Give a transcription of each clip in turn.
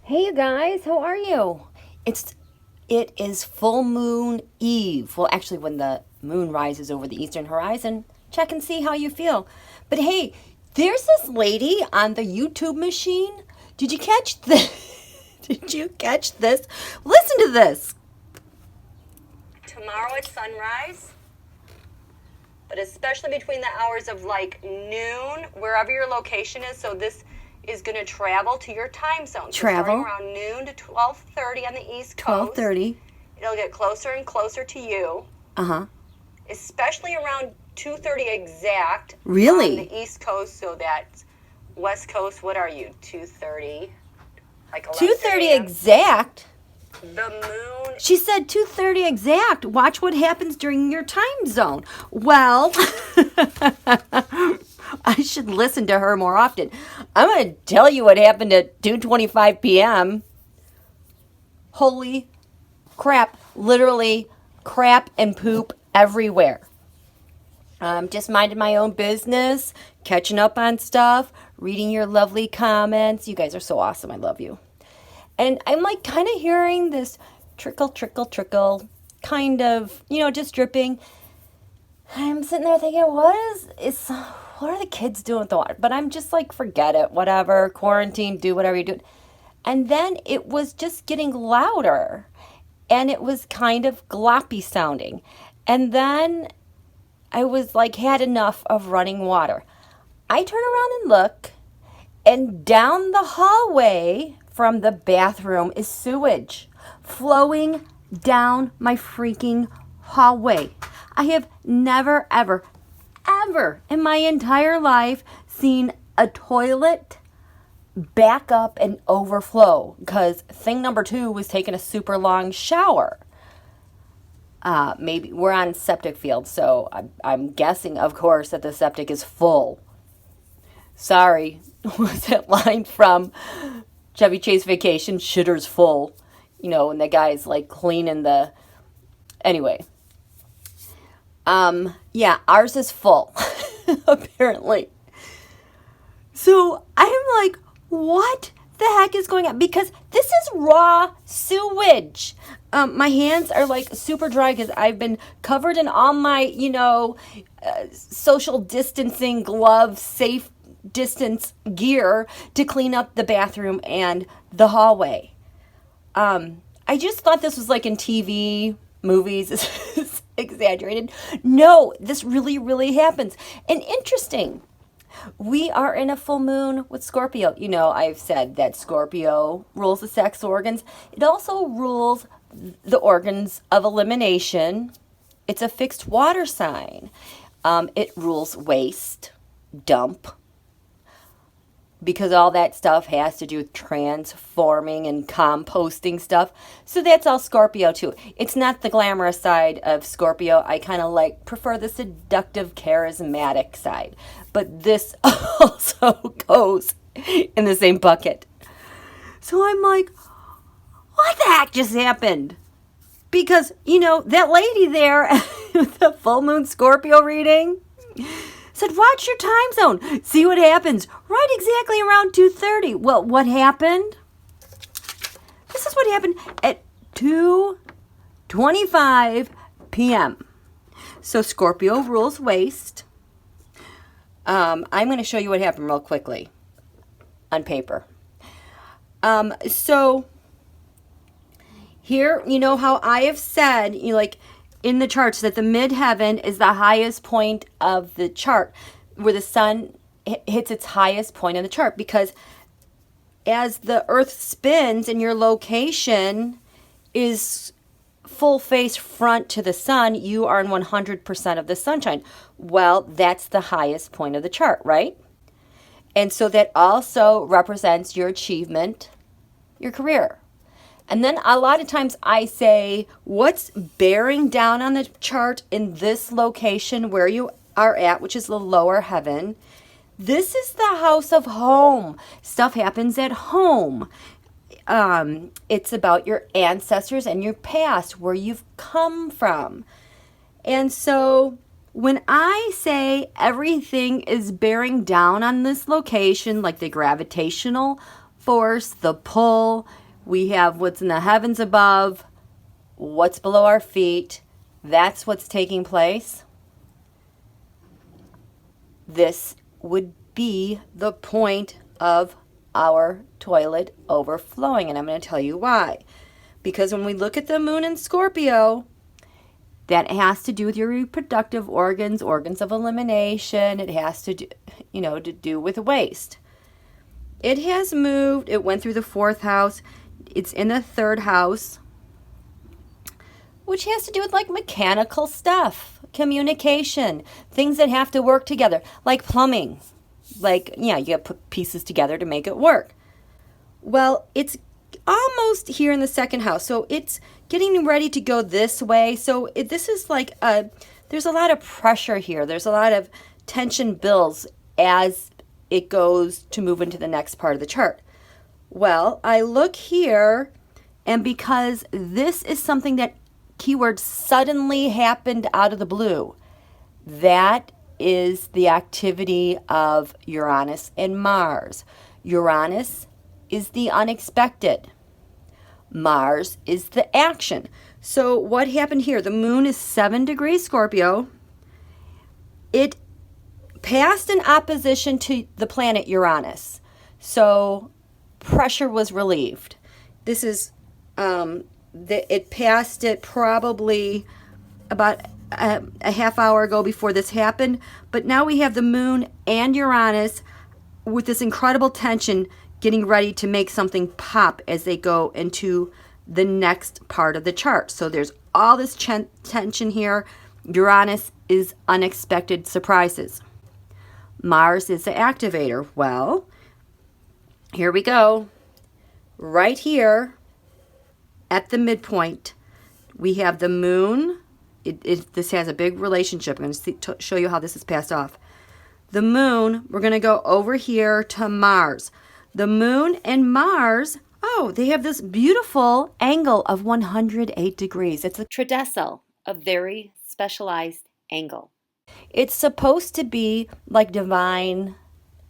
Hey you guys, how are you? It is full moon eve. Well, actually when the moon rises over the eastern horizon, check and see how you feel. But hey, there's this lady on the YouTube machine. Did you catch this? Did you catch this? Listen to this. Tomorrow at sunrise, but especially between the hours of like noon, wherever your location is. So this is going to travel to your time zone. So Travel. starting around noon to 12:30 on the East Coast. 12:30. It'll get closer and closer to you, Uh-huh. especially around 2:30 exact. Really? On the East Coast, so that's West Coast. What are you? 2:30, like 2:30 a.m. exact. The moon. She said 2:30 exact. Watch what happens during your time zone. Well, I should listen to her more often. I'm going to tell you what happened at 2:25 p.m. Holy crap. Literally crap and poop everywhere. Just minding my own business, catching up on stuff, reading your lovely comments. You guys are so awesome. I love you. And I'm like kind of hearing this trickle, trickle, trickle, kind of, just dripping. I'm sitting there thinking, what are the kids doing with the water? But I'm just like, forget it, whatever, quarantine, do whatever you do. And then it was just getting louder and it was kind of gloppy sounding. And then I was like, had enough of running water. I turn around and look, and down the hallway from the bathroom is sewage flowing down my freaking hallway. I have never, ever, ever in my entire life seen a toilet back up and overflow, because thing number two was taking a super long shower. Maybe we're on septic field, so I'm guessing, of course, that the septic is full. Sorry, was that line from Chevy Chase Vacation? Shitter's full, and the guy's like cleaning the. Anyway, yeah, ours is full, apparently. So I'm like, what the heck is going on? Because this is raw sewage. My hands are like super dry because I've been covered in all my, social distancing gloves, safe distance gear to clean up the bathroom and the hallway. I just thought this was like in TV, movies. This is exaggerated. No, this really, really happens. And interesting. We are in a full moon with Scorpio. I've said that Scorpio rules the sex organs. It also rules the organs of elimination. It's a fixed water sign. It rules waste, dump, because all that stuff has to do with transforming and composting stuff. So that's all Scorpio too. It's not the glamorous side of Scorpio. I kind of prefer the seductive, charismatic side. But this also goes in the same bucket. So I'm like, what the heck just happened? Because, that lady there with the full moon Scorpio reading said, watch your time zone. See what happens right exactly around 2:30. Well, what happened? This is what happened at 2:25 p.m. So Scorpio rules waste. I'm going to show you what happened real quickly on paper. So here, how I have said, in the charts, that the midheaven is the highest point of the chart, where the sun hits its highest point in the chart, because as the earth spins and your location is full face front to the sun, you are in 100% of the sunshine. Well, that's the highest point of the chart, right? And so that also represents your achievement, your career. And then a lot of times I say, what's bearing down on the chart in this location where you are at, which is the lower heaven? This is the house of home. Stuff happens at home. It's about your ancestors and your past, where you've come from. And so when I say everything is bearing down on this location, like the gravitational force, the pull. We have what's in the heavens above, what's below our feet. That's what's taking place. This would be the point of our toilet overflowing, and I'm going to tell you why. Because when we look at the moon in Scorpio, that has to do with your reproductive organs, organs of elimination. It has to do, to do with waste. It has moved. It went through the 4th house. It's in the 3rd house, which has to do with like mechanical stuff, communication, things that have to work together, like plumbing. Like, you got to put pieces together to make it work. Well, it's almost here in the 2nd house, so it's getting ready to go this way. So this is like there's a lot of pressure here. There's a lot of tension builds as it goes to move into the next part of the chart. Well, I look here, and because this is something that keyword suddenly happened out of the blue, that is the activity of Uranus and Mars. Uranus is the unexpected. Mars is the action. So what happened here? The moon is 7 degrees Scorpio. It passed in opposition to the planet Uranus. So pressure was relieved. This is, it passed it probably about a half hour ago before this happened. But now we have the moon and Uranus with this incredible tension getting ready to make something pop as they go into the next part of the chart. So there's all this tension here. Uranus is unexpected surprises. Mars is the activator. Well, here we go. Right here at the midpoint, we have the moon. This has a big relationship. I'm going to show you how this is passed off. The moon, we're going to go over here to Mars. The moon and Mars, they have this beautiful angle of 108 degrees. It's a tridecil, a very specialized angle. It's supposed to be like divine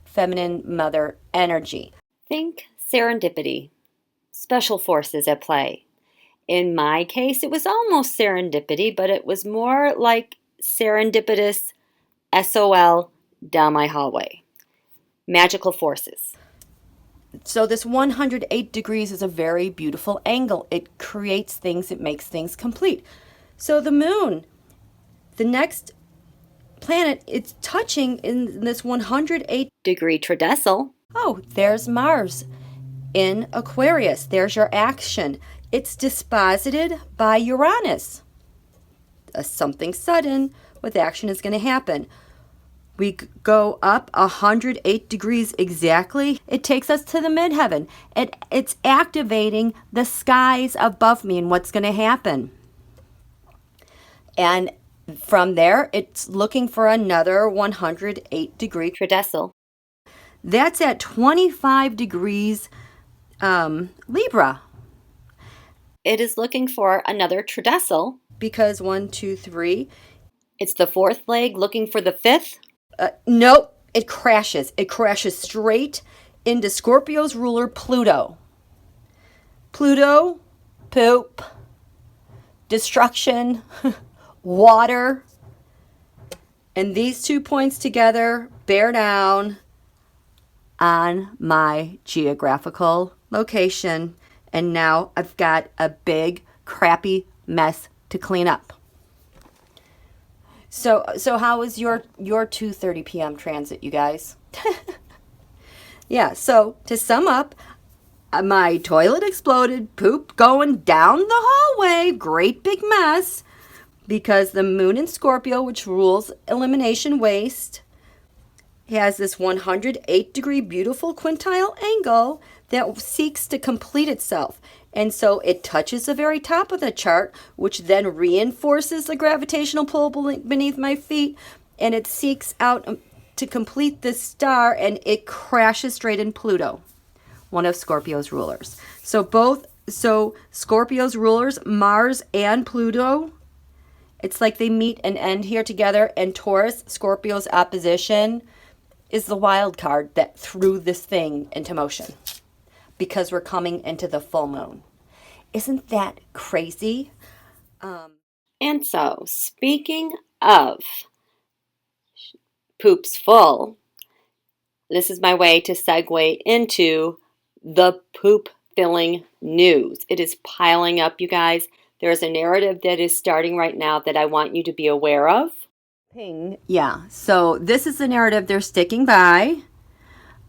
feminine mother energy. Think serendipity, special forces at play. In my case, it was almost serendipity, but it was more like serendipitous SOL down my hallway. Magical forces. So this 108 degrees is a very beautiful angle. It creates things, it makes things complete. So the moon, the next planet, it's touching in this 108 degree tridecil. There's Mars in Aquarius. There's your action. It's disposited by Uranus. Something sudden with action is going to happen. We go up 108 degrees exactly. It takes us to the midheaven. It's activating the skies above me and what's going to happen. And from there, it's looking for another 108 degree tridecil. That's at 25 degrees Libra. It is looking for another tridecil because 1, 2, 3. It's the 4th leg looking for the 5th. Nope, it crashes. It crashes straight into Scorpio's ruler, Pluto. Pluto, poop, destruction, water. And these 2 points together bear down on my geographical location. And now I've got a big, crappy mess to clean up. So how was your 2:30 p.m. transit, you guys? Yeah, so to sum up, my toilet exploded, poop going down the hallway, great big mess, because the moon in Scorpio, which rules elimination waste, has this 108 degree beautiful quintile angle that seeks to complete itself. And so it touches the very top of the chart, which then reinforces the gravitational pull beneath my feet, and it seeks out to complete this star, and it crashes straight in Pluto, one of Scorpio's rulers. So Scorpio's rulers, Mars and Pluto, it's like they meet and end here together, and Taurus, Scorpio's opposition, is the wild card that threw this thing into motion. because we're coming into the full moon. Isn't that crazy? And so, speaking of poops full, this is my way to segue into the poop filling news. It is piling up, you guys. There's a narrative that is starting right now that I want you to be aware of. Ping. Yeah, so this is the narrative they're sticking by.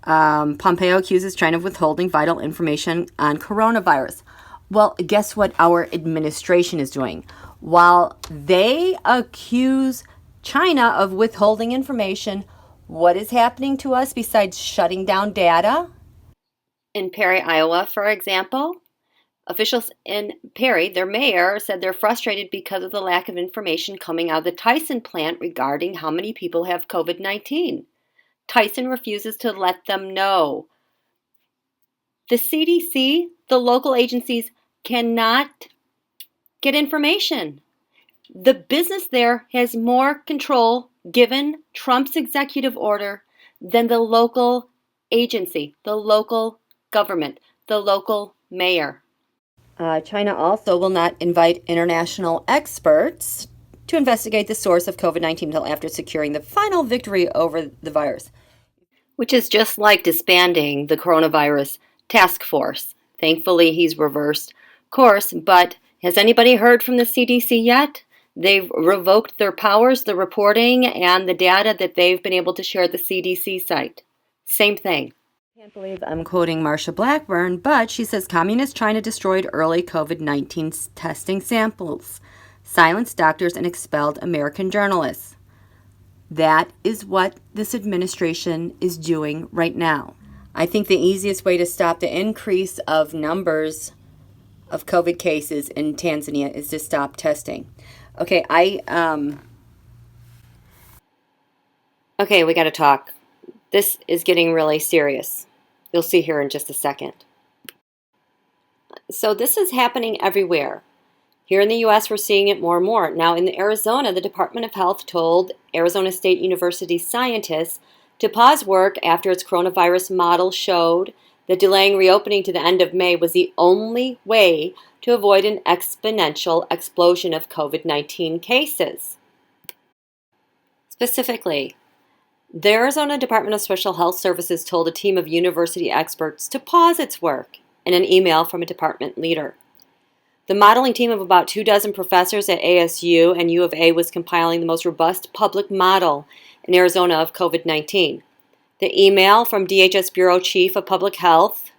Pompeo accuses China of withholding vital information on coronavirus. Well, guess what our administration is doing? While they accuse China of withholding information, what is happening to us besides shutting down data? In Perry, Iowa, for example, officials in Perry, their mayor, said they're frustrated because of the lack of information coming out of the Tyson plant regarding how many people have COVID-19. Tyson refuses to let them know. The CDC, the local agencies, cannot get information. The business there has more control, given Trump's executive order, than the local agency, the local government, the local mayor. China also will not invite international experts to investigate the source of COVID-19 until after securing the final victory over the virus, which is just like disbanding the coronavirus task force. Thankfully, he's reversed course, but has anybody heard from the CDC yet? They've revoked their powers, the reporting, and the data that they've been able to share at the CDC site. Same thing. I can't believe I'm quoting Marsha Blackburn, but she says Communist China destroyed early COVID-19 testing samples, silenced doctors, and expelled American journalists. That is what this administration is doing right now. I think the easiest way to stop the increase of numbers of COVID cases in Tanzania is to stop testing. Okay, Okay, we got to talk. This is getting really serious. You'll see here in just a second. So this is happening everywhere. Here in the U.S., we're seeing it more and more. Now, in Arizona, the Department of Health told Arizona State University scientists to pause work after its coronavirus model showed that delaying reopening to the end of May was the only way to avoid an exponential explosion of COVID-19 cases. Specifically, the Arizona Department of Special Health Services told a team of university experts to pause its work in an email from a department leader. The modeling team of about 24 professors at ASU and U of A was compiling the most robust public model in Arizona of COVID-19. The email from DHS Bureau Chief of Public Health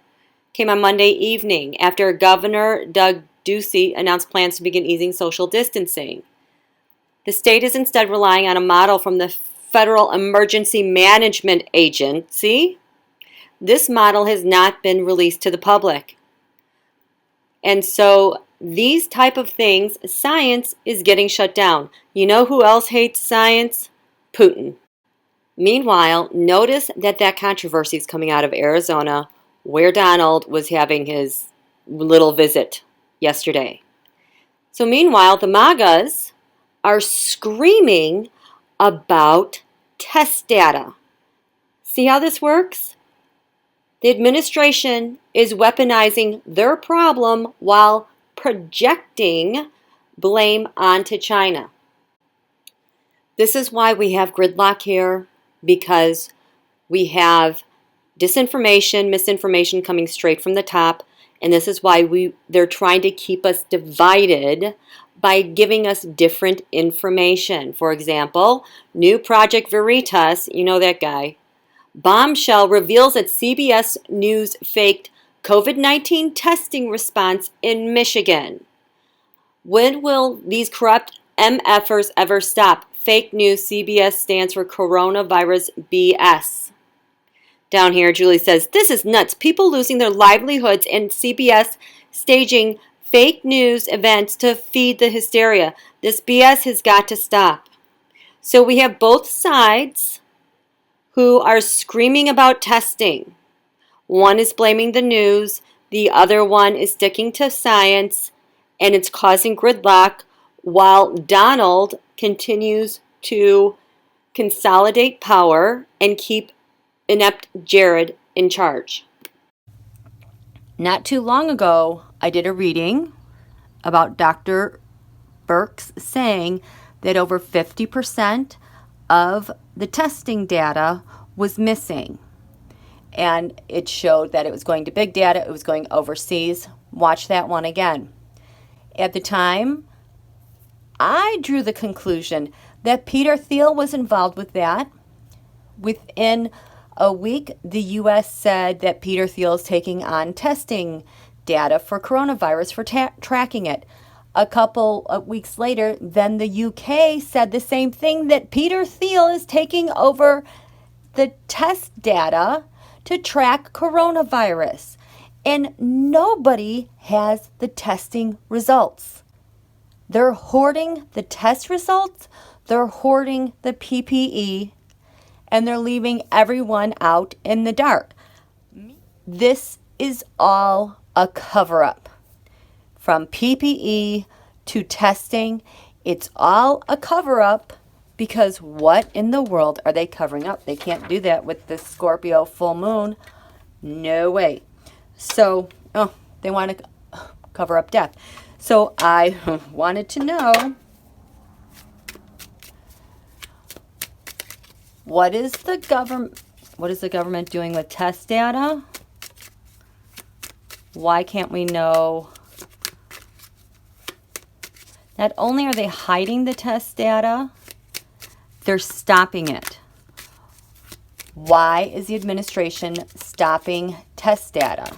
came on Monday evening after Governor Doug Ducey announced plans to begin easing social distancing. The state is instead relying on a model from the Federal Emergency Management Agency. This model has not been released to the public. And so these type of things, science is getting shut down. You know who else hates science? Putin. Meanwhile, notice that controversy is coming out of Arizona, where Donald was having his little visit yesterday. So meanwhile, the MAGAs are screaming about test data. See how this works? The administration is weaponizing their problem while projecting blame onto China. This is why we have gridlock here, because we have disinformation, misinformation coming straight from the top, and this is why they're trying to keep us divided by giving us different information. For example, new Project Veritas, you know that guy. Bombshell reveals that CBS News faked COVID-19 testing response in Michigan. When will these corrupt MFers ever stop? Fake news. CBS stands for coronavirus BS. Down here, Julie says, this is nuts. People losing their livelihoods and CBS staging fake news events to feed the hysteria. This BS has got to stop. So we have both sides who are screaming about testing. One is blaming the news, the other one is sticking to science, and it's causing gridlock while Donald continues to consolidate power and keep inept Jared in charge. Not too long ago, I did a reading about Dr. Birx saying that over 50% of the testing data was missing. And it showed that it was going to big data, it was going overseas. Watch that one again. At the time, I drew the conclusion that Peter Thiel was involved with that. Within a week, the U.S. said that Peter Thiel is taking on testing data for coronavirus for tracking it. A couple of weeks later, then the UK said the same thing, that Peter Thiel is taking over the test data to track coronavirus. And nobody has the testing results. They're hoarding the test results, they're hoarding the PPE, and they're leaving everyone out in the dark. This is all a cover-up. From PPE to testing, it's all a cover-up, because what in the world are they covering up? They can't do that with the Scorpio full moon. No way. So, they want to cover up death. So I wanted to know, what is the government doing with test data? Why can't we know? Not only are they hiding the test data, they're stopping it. Why is the administration stopping test data?